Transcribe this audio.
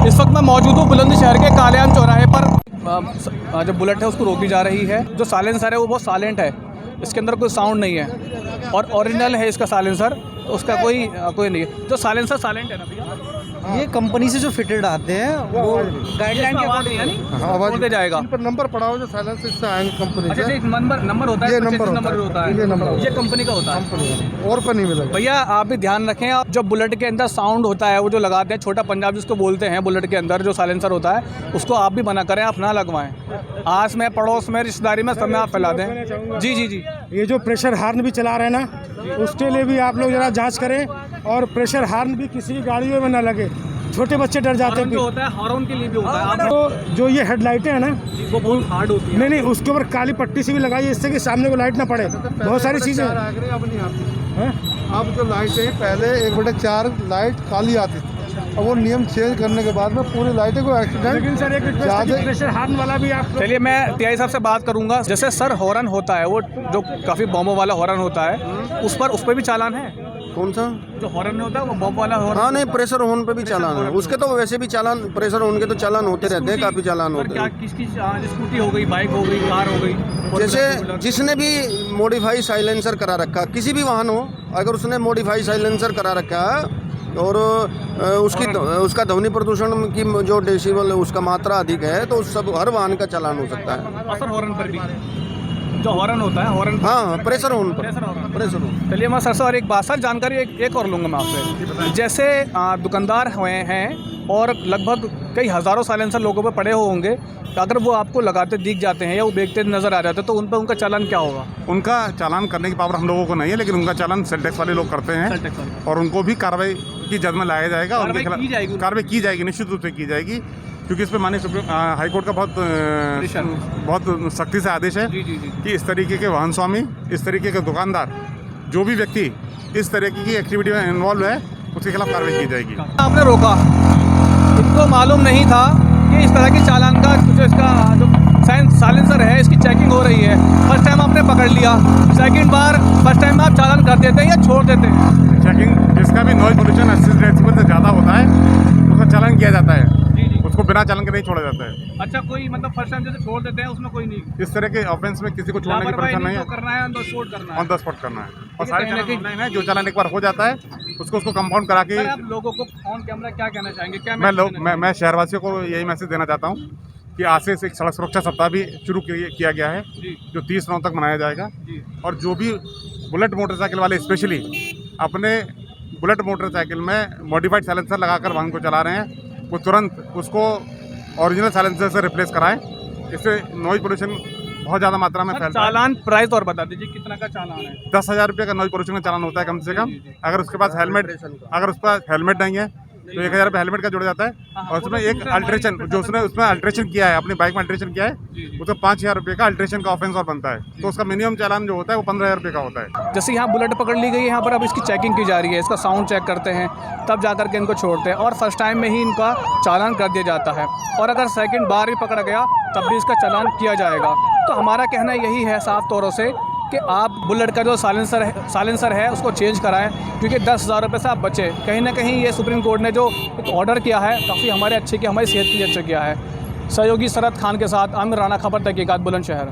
इस वक्त मैं मौजूद हूँ बुलंदशहर के कालियान चौराहे पर। जो बुलेट है उसको रोकी जा रही है। जो साइलेंसर है वो बहुत साइलेंट है, इसके अंदर कोई साउंड नहीं है और ओरिजिनल है इसका साइलेंसर, तो उसका कोई नहीं है। जो साइलेंसर साइलेंट है ना भैया, ये कंपनी से जो फिटेड आते हैं वो गाइडलाइन के आवाज़ नहीं है, नहीं बोल के जाएगा। इन पर नंबर पड़ा हो जो साइलेंसर से आएंगे कंपनी अच्छा, से। एक नंबर होता है, ये 25 नंबर नंबर होता है, ये नंबर ये कंपनी का होता है, और पर नहीं मिलेगा भैया आप भी ध्यान रखें। आप जो बुलेट के अंदर साउंड होता है वो जो लगाते हैं, छोटा पंजाब जिसको बोलते हैं, बुलेट के अंदर जो साइलेंसर होता है उसको आप भी मना करें, आप ना लगवाएं। आस में, पड़ोस में, रिश्तेदारी में, सब में आप फैला दें। जी जी जी। ये जो प्रेशर हार्न भी चला रहे हैं ना, उसके लिए भी आप लोग ज़रा जांच करें। और प्रेशर हार्न भी किसी की गाड़ियों में ना लगे, छोटे बच्चे डर जाते हॉर्न जो हैं। होता है, हॉर्न के लिए भी होता है। आप तो जो ये हेडलाइटें हैं ना, वो बहुत हार्ड होती है। नहीं उसके ऊपर काली पट्टी से भी लगाई, इससे कि सामने को लाइट ना पड़े। बहुत सारी चीज़ें अब नहीं आती हैं। अब जो लाइटें हैं, पहले 1/4 लाइट काली आती थी, अब वो नियम चेंज करने के बाद में पूरी लाइटें को एक्सीडेंट लेकिन सर एक ज़्यादा प्रेशर हार्न वाला भी आप चलिए मैं टीआई साहब से बात करूंगा। जैसे सर हॉर्न होता है, वो जो काफ़ी बॉम्बों वाला हॉर्न होता है, उस पर भी चालान है। कौन सा? जो हॉर्न होता है वो बॉम्ब वाला हॉर्न। हाँ नहीं, प्रेशर होन पे भी चालान है उसके, तो वैसे भी चालान, प्रेशर होन के तो चालान होते रहते हैं, काफ़ी चालान और होते क्या हैं। किसकी स्कूटी हो गई, बाइक हो गई, कार हो गई, जैसे जिसने भी मॉडिफाई साइलेंसर करा रखा, किसी भी वाहन हो, अगर उसने मॉडिफाई साइलेंसर करा रखा है और उसका ध्वनि प्रदूषण की जो डेसिबल उसका मात्रा अधिक है, तो सब हर वाहन का चालान हो सकता है। और सर हॉर्न पर भी जो हॉर्न होता है, हॉर्न हाँ, प्रेशर होन पर, प्रेशर होन। चलिए मैं सर से और एक बात, सर जानकारी एक और लूँगा मैं आपसे। जैसे दुकानदार हुए हैं और लगभग कई हज़ारों साइलेंसर लोगों पे पड़े होंगे, तो अगर वो आपको लगाते दिख जाते हैं या वो बेचते नज़र आ जाते हैं, तो उन पर उनका चालान क्या होगा? उनका चालान करने की पावर हम लोगों को नहीं है, लेकिन उनका चालान सेल टैक्स वाले लोग करते हैं और उनको भी कार्रवाई की जद में लाया जाएगा। उनके खिलाफ कार्रवाई की जाएगी, निश्चित रूप से की जाएगी, क्योंकि इस पर माननीय सुप्रीम हाईकोर्ट का बहुत सख्ती से आदेश है कि इस तरीके के वाहन स्वामी, इस तरीके के दुकानदार, जो भी व्यक्ति इस तरीके की एक्टिविटी में इन्वॉल्व है, उसके खिलाफ कार्रवाई की जाएगी। आपने रोका, इनको मालूम नहीं था कि इस तरह की चालान का जो इसका जो साइलेंसर है इसकी चेकिंग हो रही है। फर्स्ट टाइम आपने पकड़ लिया, सेकंड बार फर्स्ट टाइम में आप चालान कर देते हैं या छोड़ देते हैं? चेकिंग, जिसका भी नॉइज पोल्यूशन 80 डेसिबल से ज़्यादा होता है उसका चालान किया जाता है, उसको बिना चालान के नहीं छोड़ा जाता है। अच्छा, कोई मतलब फर्स्ट टाइम जैसे छोड़ देते हैं उसमें कोई नहीं, इस तरह के ऑफेंस में किसी को छोड़ने की परेशानी नहीं है, करना है, ऑन द स्पॉट करना है, ऑन द स्पॉट करना है। और सारे चालान ऑनलाइन है, जो चालान एक बार हो जाता है उसको कंपाउंड करा के। आप लोगों को ऑन कैमरा क्या कहना चाहेंगे? क्या मैं शहरवासियों को यही मैसेज देना चाहता हूँ कि आज से एक सड़क सुरक्षा सप्ताह भी शुरू किया गया है, जो 30 नवंबर तक मनाया जाएगा। और जो भी बुलेट मोटरसाइकिल वाले स्पेशली अपने बुलेट मोटरसाइकिल में मॉडिफाइड साइलेंसर लगाकर वाहन को चला रहे हैं, वो तुरंत उसको ओरिजिनल साइलेंसर से रिप्लेस कराएं। इससे नॉइज पोल्यूशन बहुत ज़्यादा मात्रा में फैलता है। चालान प्राइस और बता दीजिए कितना का चालान है? 10,000 रुपये का नॉइज पोल्यूशन का चालान होता है कम से कम। अगर उसके पास अगर उसके पास हेलमेट नहीं है तो 1,000 रुपये हेलमेट का जुड़ जाता है। और उसमें एक अल्ट्रेशन, जो उसने उसमें अल्ट्रेशन किया है, अपनी बाइक में अल्ट्रेशन किया है, उसको 5,000 रुपये का अल्ट्रेशन का ऑफेंस और बनता है, तो उसका मिनिमम चालान जो होता है वो 15,000 रुपये का होता है। जैसे यहाँ बुलेट पकड़ ली गई है, यहाँ पर अब इसकी चेकिंग की जा रही है, इसका साउंड चेक करते हैं, तब जा कर के इनको छोड़ते हैं और फर्स्ट टाइम में ही इनका चालान कर दिया जाता है। और अगर सेकंड बार भी पकड़ा गया तब भी इसका चालान किया जाएगा। तो हमारा कहना यही है साफ तौरों से कि आप बुलेट का जो साइलेंसर है उसको चेंज कराएं, क्योंकि 10,000 रुपये से आप बचे। कहीं ना कहीं ये सुप्रीम कोर्ट ने जो एक ऑर्डर किया है काफ़ी हमारे अच्छे की, हमारी सेहत के लिए अच्छा किया है। सहयोगी शरद खान के साथ आमिर राना, खबर तहकीकात, बुलंदशहर।